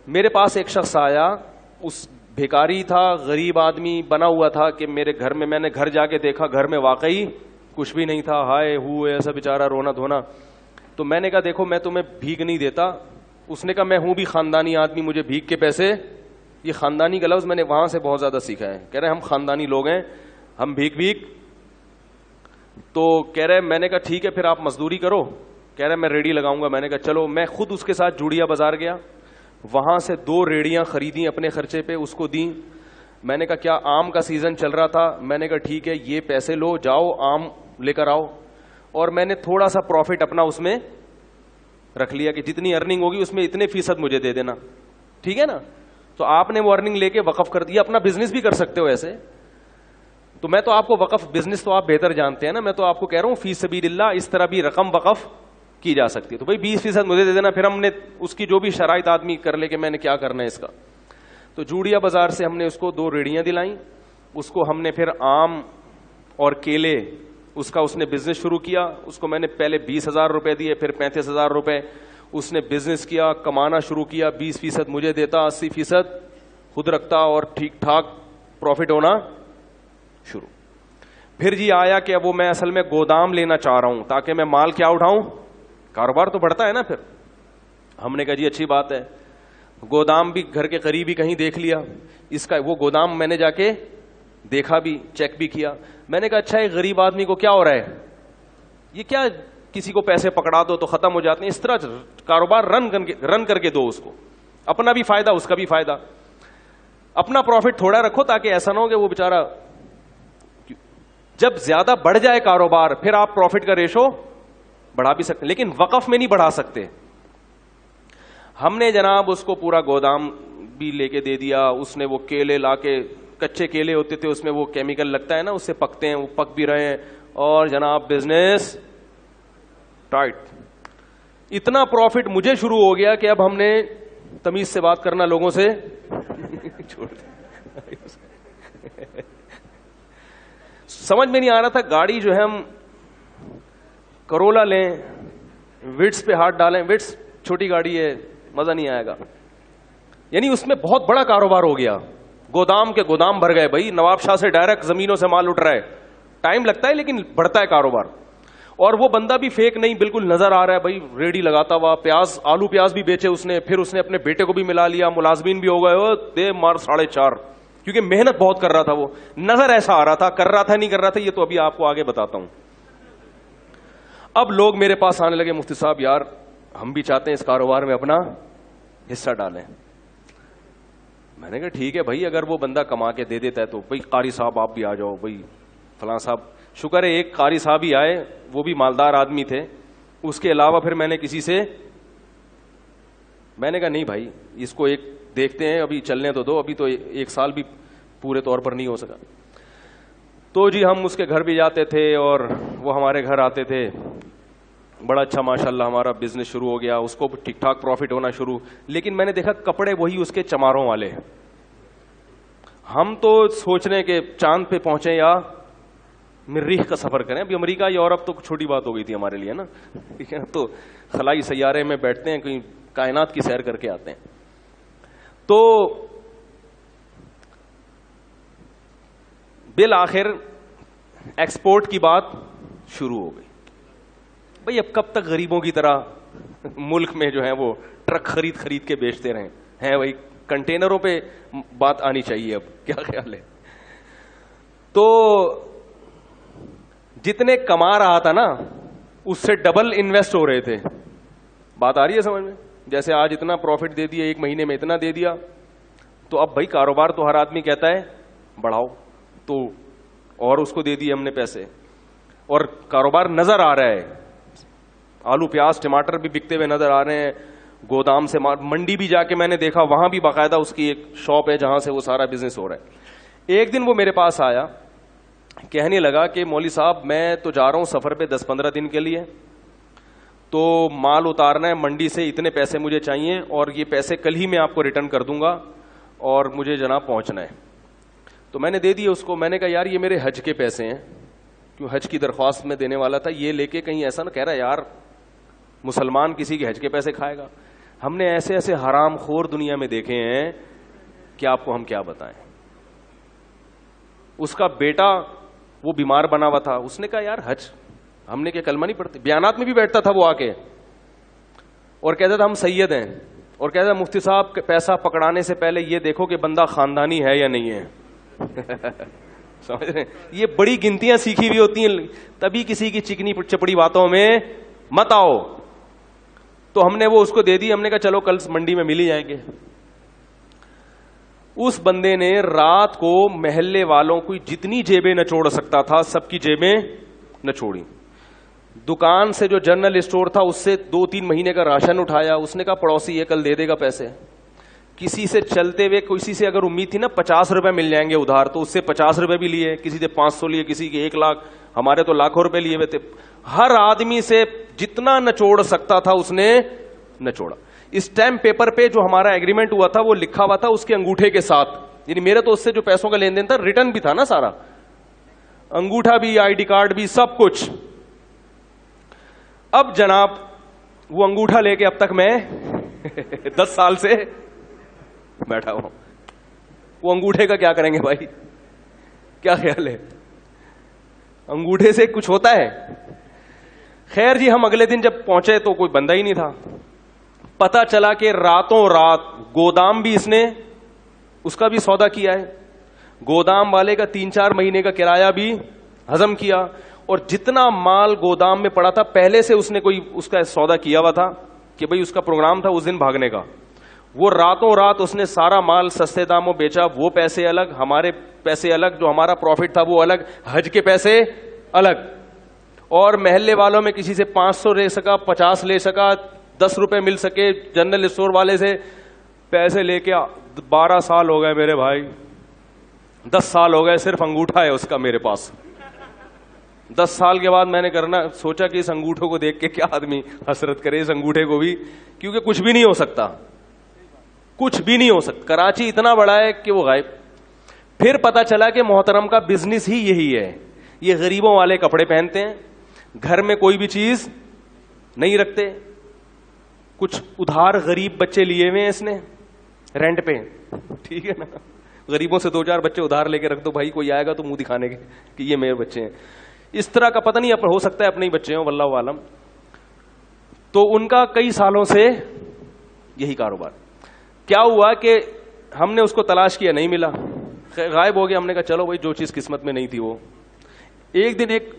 میرے پاس ایک شخص آیا, اس بھیکاری تھا, غریب آدمی بنا ہوا تھا کہ میرے گھر میں نے گھر جا کے دیکھا, گھر میں واقعی کچھ بھی نہیں تھا, ہائے ہوئے ایسا بیچارہ رونا دھونا. تو میں نے کہا دیکھو میں تمہیں بھیک نہیں دیتا. اس نے کہا میں ہوں بھی خاندانی آدمی, مجھے بھیک کے پیسے, یہ خاندانی کا لفظ میں نے وہاں سے بہت زیادہ سیکھا ہے. کہہ رہے ہم خاندانی لوگ ہیں, ہم بھیک. تو کہہ رہے میں نے کہا ٹھیک ہے پھر آپ مزدوری کرو. کہہ رہے میں ریڑھی لگاؤں گا. میں نے کہا چلو. میں خود اس کے ساتھ جوڑیا بازار گیا, وہاں سے 2 ریڑیاں خریدیں اپنے خرچے پہ, اس کو دیں. میں نے کہا کیا آم کا سیزن چل رہا تھا, میں نے کہا ٹھیک ہے یہ پیسے لو, جاؤ آم لے کر آؤ. اور میں نے تھوڑا سا پروفٹ اپنا اس میں رکھ لیا کہ جتنی ارننگ ہوگی اس میں اتنے فیصد مجھے دے دینا, ٹھیک ہے نا. تو آپ نے وہ ارننگ لے کے وقف کر دیا. اپنا بزنس بھی کر سکتے ہو ایسے. تو میں تو آپ کو وقف بزنس تو آپ بہتر جانتے ہیں نا, میں تو آپ کو کہہ رہا ہوں فی سبیل اللہ اس طرح بھی رقم وقف کی جا سکتی ہے. تو بھائی 20% مجھے دے دینا. پھر ہم نے اس کی جو بھی شرائط آدمی کر لے کہ میں نے کیا کرنا ہے اس کا. تو جوڑیا بازار سے ہم نے اس کو 2 ریڑیاں دلائیں. اس کو ہم نے پھر آم اور کیلے اس کا اس نے بزنس شروع کیا. اس کو میں نے پہلے 20,000 روپے دیے, پھر 35,000 روپے. اس نے بزنس کیا, کمانا شروع کیا, 20% مجھے دیتا, 80% خود رکھتا, اور ٹھیک ٹھاک پروفٹ ہونا شروع. پھر جی آیا کہ اب وہ میں اصل میں گودام لینا چاہ رہا ہوں تاکہ میں مال کیا اٹھاؤں, کاروبار تو بڑھتا ہے نا. پھر ہم نے کہا جی اچھی بات ہے. گودام بھی گھر کے قریب ہی کہیں دیکھ لیا. اس کا وہ گودام میں نے جا کے دیکھا بھی, چیک بھی کیا. میں نے کہا اچھا ایک غریب آدمی کو کیا ہو رہا ہے, یہ کیا کسی کو پیسے پکڑا دو تو ختم ہو جاتے ہیں, اس طرح کاروبار رن کر کے دو اس کو, اپنا بھی فائدہ اس کا بھی فائدہ. اپنا پروفٹ تھوڑا رکھو تاکہ ایسا نہ ہو کہ وہ بیچارہ جب زیادہ بڑھ جائے کاروبار پھر آپ پروفٹ کا ریشو بڑھا بھی سکتے, لیکن وقف میں نہیں بڑھا سکتے. ہم نے جناب اس کو پورا گودام بھی لے کے دے دیا. اس نے وہ کیلے لا کے, کچے کیلے ہوتے تھے اس میں وہ کیمیکل لگتا ہے نا, اس سے پکتے ہیں, وہ پک بھی رہے ہیں, اور جناب بزنس ٹائٹ. اتنا پروفٹ مجھے شروع ہو گیا کہ اب ہم نے تمیز سے بات کرنا لوگوں سے چھوڑ دیا. سمجھ میں نہیں آ رہا تھا. گاڑی جو ہے ہم کرولا لیں, وٹس پہ ہاتھ ڈالیں, وٹس چھوٹی گاڑی ہے, مزہ نہیں آئے گا. یعنی اس میں بہت بڑا کاروبار ہو گیا. گودام کے گودام بھر گئے بھائی, نواب شاہ سے ڈائریکٹ زمینوں سے مال اٹھ رہا ہے. ٹائم لگتا ہے لیکن بڑھتا ہے کاروبار. اور وہ بندہ بھی فیک نہیں, بالکل نظر آ رہا ہے بھائی, ریڑھی لگاتا ہوا, پیاز آلو پیاز بھی بیچے اس نے. پھر اس نے اپنے بیٹے کو بھی ملا لیا, ملازمین بھی ہو گئے, دے مار 4.5, کیونکہ محنت بہت کر رہا تھا. وہ نظر ایسا آ رہا تھا, کر رہا تھا نہیں کر رہا تھا یہ تو ابھی آپ کو آگے بتاتا ہوں. اب لوگ میرے پاس آنے لگے, مفتی صاحب یار ہم بھی چاہتے ہیں اس کاروبار میں اپنا حصہ ڈالیں. میں نے کہا ٹھیک ہے بھائی, اگر وہ بندہ کما کے دے دیتا ہے تو بھائی قاری صاحب آپ بھی آ جاؤ, بھائی فلاں صاحب. شکر ہے ایک قاری صاحب ہی آئے, وہ بھی مالدار آدمی تھے. اس کے علاوہ پھر میں نے کسی سے, میں نے کہا نہیں بھائی اس کو ایک دیکھتے ہیں, ابھی چلنے تو دو, ابھی تو 1 سال بھی پورے طور پر نہیں ہو سکا. تو جی ہم اس کے گھر بھی جاتے تھے اور وہ ہمارے گھر آتے تھے. بڑا اچھا ماشاءاللہ ہمارا بزنس شروع ہو گیا, اس کو ٹھیک ٹھاک پروفٹ ہونا شروع. لیکن میں نے دیکھا کپڑے وہی اس کے چماروں والے. ہم تو سوچ رہے ہیں کہ چاند پہ پہنچے یا مریخ کا سفر کریں. ابھی امریکہ یورپ تو چھوٹی بات ہو گئی تھی ہمارے لیے نا, ٹھیک ہے, تو خلائی سیارے میں بیٹھتے ہیں, کہیں کائنات کی سیر کر کے آتے ہیں. تو بالآخر ایکسپورٹ کی بات شروع ہو گئی. بھئی اب کب تک غریبوں کی طرح ملک میں جو ہے وہ ٹرک خرید کے بیچتے رہیں ہیں, وہی کنٹینروں پہ بات آنی چاہیے. اب کیا خیال ہے؟ تو جتنے کما رہا تھا نا اس سے ڈبل انویسٹ ہو رہے تھے. بات آ رہی ہے سمجھ میں؟ جیسے آج اتنا پروفٹ دے دیا, 1 مہینے میں اتنا دے دیا, تو اب بھائی کاروبار تو ہر آدمی کہتا ہے بڑھاؤ, تو اور اس کو دے دیے ہم نے پیسے, اور کاروبار نظر آ رہا ہے. آلو پیاز ٹماٹر بھی بکتے ہوئے نظر آ رہے ہیں. گودام سے منڈی بھی جا کے میں نے دیکھا, وہاں بھی باقاعدہ اس کی ایک شاپ ہے جہاں سے وہ سارا بزنس ہو رہا ہے. ایک دن وہ میرے پاس آیا, کہنے لگا کہ مولوی صاحب میں تو جا رہا ہوں سفر پہ 10-15 دن کے لیے, تو مال اتارنا ہے منڈی سے, اتنے پیسے مجھے چاہیے, اور یہ پیسے کل ہی میں آپ کو ریٹرن کر دوں گا, اور مجھے جناب پہنچنا ہے. تو میں نے دے دیے اس کو. میں نے کہا یار یہ میرے حج کے پیسے ہیں, کیوں حج کی درخواست میں دینے والا تھا, یہ لے کے کہیں ایسا نہ کہہ رہا یار مسلمان کسی کے حج کے پیسے کھائے گا. ہم نے ایسے ایسے حرام خور دنیا میں دیکھے ہیں کہ آپ کو ہم کیا بتائیں. اس کا بیٹا وہ بیمار بنا ہوا تھا, اس نے کہا یار حج, ہم نے کیا کلمہ نہیں پڑھتے؟ بیانات میں بھی بیٹھتا تھا وہ آ کے اور کہتا تھا ہم سید ہیں, اور کہتا تھا مفتی صاحب پیسہ پکڑانے سے پہلے یہ دیکھو کہ بندہ خاندانی ہے یا نہیں ہے. سمجھ رہے ہیں؟ یہ بڑی گنتیاں سیکھی ہوئی ہوتی ہیں, تبھی کسی کی چکنی چپڑی باتوں میں مت آؤ. تو ہم نے وہ اس کو دے دی, ہم نے کہا چلو کل منڈی میں مل ہی جائیں گے. اس بندے نے رات کو محلے والوں کو جتنی جیبیں نچوڑ سکتا تھا سب کی جیبیں نچوڑی. دکان سے جو جنرل اسٹور تھا اس سے 2-3 مہینے کا راشن اٹھایا. اس نے کہا پڑوسی یہ کل دے دے گا پیسے. کسی سے چلتے ہوئے کسی سے اگر امید تھی نا 50 روپے مل جائیں گے ادھار, تو اس سے 50 روپے بھی لیے, کسی سے 500 لیے, کسی کے 1 لاکھ, ہمارے تو لاکھوں روپے لیے ہوئے تھے. ہر آدمی سے جتنا نچوڑ سکتا تھا اس نے نچوڑا. اسٹیمپ پیپر پہ جو ہمارا ایگریمنٹ ہوا تھا وہ لکھا ہوا تھا اس کے انگوٹھے کے ساتھ, یعنی میرا تو اس سے جو پیسوں کا لین دین تھا ریٹرن بھی تھا نا سارا, انگوٹھا بھی, آئی ڈی کارڈ بھی, سب کچھ. اب جناب وہ انگوٹھا لے کے اب تک میں 10 سال سے بیٹھا ہوں. وہ انگوٹھے کا کیا کریں گے بھائی, کیا خیال ہے؟ انگوٹھے سے کچھ ہوتا ہے؟ خیر جی, ہم اگلے دن جب پہنچے تو کوئی بندہ ہی نہیں تھا. پتا چلا کہ راتوں رات گودام بھی اس نے اس کا بھی سودا کیا ہے, گودام والے کا 3-4 مہینے کا کرایہ بھی ہضم کیا, اور جتنا مال گودام میں پڑا تھا پہلے سے اس نے کوئی اس کا سودا کیا ہوا تھا کہ بھئی اس کا پروگرام تھا اس دن بھاگنے کا. وہ راتوں رات اس نے سارا مال سستے داموں بیچا, وہ پیسے الگ, ہمارے پیسے الگ, جو ہمارا پروفٹ تھا وہ الگ, حج کے پیسے الگ. اور محلے والوں میں کسی سے 500 لے سکا, 50 لے سکا, 10 روپے مل سکے, جنرل اسٹور والے سے پیسے لے کے 12 سال ہو گئے میرے بھائی, 10 سال ہو گئے, صرف انگوٹھا ہے اس کا میرے پاس. 10 سال کے بعد میں نے سوچا کہ اس انگوٹھوں کو دیکھ کے کیا آدمی حسرت کرے, اس انگوٹھے کو بھی, کیونکہ کچھ بھی نہیں ہو سکتا, کچھ بھی نہیں ہو سکتا. کراچی اتنا بڑا ہے کہ وہ غائب. پھر پتا چلا کہ محترم کا بزنس ہی یہی ہے, یہ غریبوں والے کپڑے پہنتے ہیں, گھر میں کوئی بھی چیز نہیں رکھتے. کچھ ادھار غریب بچے لیے ہوئے ہیں اس نے رینٹ پہ, ٹھیک ہے نا, غریبوں سے 2-4 بچے ادھار لے کے رکھ دو بھائی, کوئی آئے گا تو منہ دکھانے کے کہ یہ میرے بچے ہیں. اس طرح کا پتہ نہیں, ہو سکتا ہے اپنے ہی بچے ہوں, واللہ عالم. تو ان کا کئی سالوں سے یہی کاروبار. کیا ہوا کہ ہم نے اس کو تلاش کیا, نہیں ملا, غائب ہو گیا. ہم نے کہا چلو بھائی جو چیز قسمت میں نہیں تھی وہ. ایک دن ایک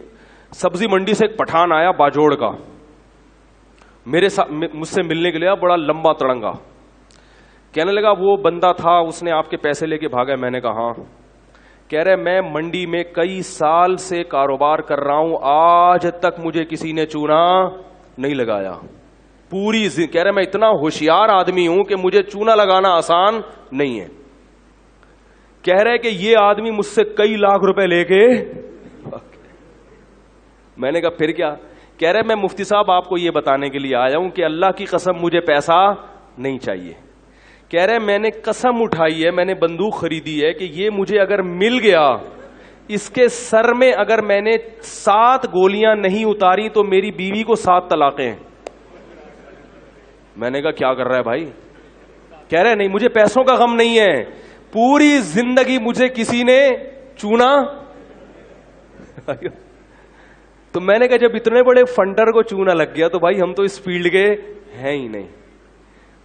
سبزی منڈی سے ایک پٹھان آیا باجوڑ کا, مجھ سے ملنے کے لیے, بڑا لمبا تڑنگا. کہنے لگا وہ بندہ تھا اس نے آپ کے پیسے لے کے بھاگا. میں نے کہا ہاں. کہہ رہے میں منڈی میں کئی سال سے کاروبار کر رہا ہوں, آج تک مجھے کسی نے چونا نہیں لگایا. پوری کہہ رہے میں اتنا ہوشیار آدمی ہوں کہ مجھے چونا لگانا آسان نہیں ہے. کہہ رہے کہ یہ آدمی مجھ سے کئی لاکھ روپے لے کے. میں نے کہا پھر کیا؟ کہہ رہے میں مفتی صاحب آپ کو یہ بتانے کے لیے آیا ہوں کہ اللہ کی قسم مجھے پیسہ نہیں چاہیے. کہہ رہے میں نے قسم اٹھائی ہے, میں نے بندوق خریدی ہے کہ یہ مجھے اگر مل گیا, اس کے سر میں اگر میں نے 7 گولیاں نہیں اتاری تو میری بیوی کو 7 طلاقیں. میں نے کہا کیا کر رہا ہے بھائی؟ کہہ رہے نہیں مجھے پیسوں کا غم نہیں ہے, پوری زندگی مجھے کسی نے چونا. تو میں نے کہا جب اتنے بڑے فنڈر کو چونا لگ گیا تو بھائی ہم تو اس فیلڈ کے ہیں ہی نہیں.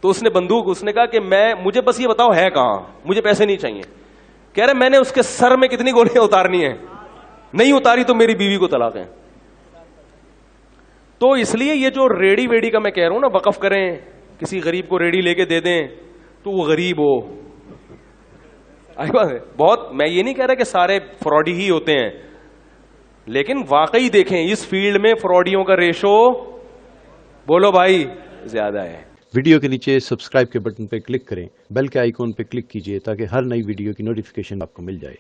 تو اس نے بندوق, اس نے کہا کہ مجھے بس یہ بتاؤ ہے کہاں, مجھے پیسے نہیں چاہیے. کہہ رہے میں نے اس کے سر میں کتنی گولیاں اتارنی ہیں, نہیں اتاری تو میری بیوی کو طلاق ہے. تو اس لیے یہ جو ریڑی ویڑی کا میں کہہ رہا ہوں نا, وقف کریں, کسی غریب کو ریڑی لے کے دے دیں تو وہ غریب ہو. بہت, میں یہ نہیں کہہ رہا کہ سارے فراڈی ہی ہوتے ہیں, لیکن واقعی دیکھیں اس فیلڈ میں فراڈیوں کا ریشو بولو بھائی زیادہ ہے. ویڈیو کے نیچے سبسکرائب کے بٹن پہ کلک کریں, بیل کے آئیکن پہ کلک کیجئے تاکہ ہر نئی ویڈیو کی نوٹیفیکیشن آپ کو مل جائے.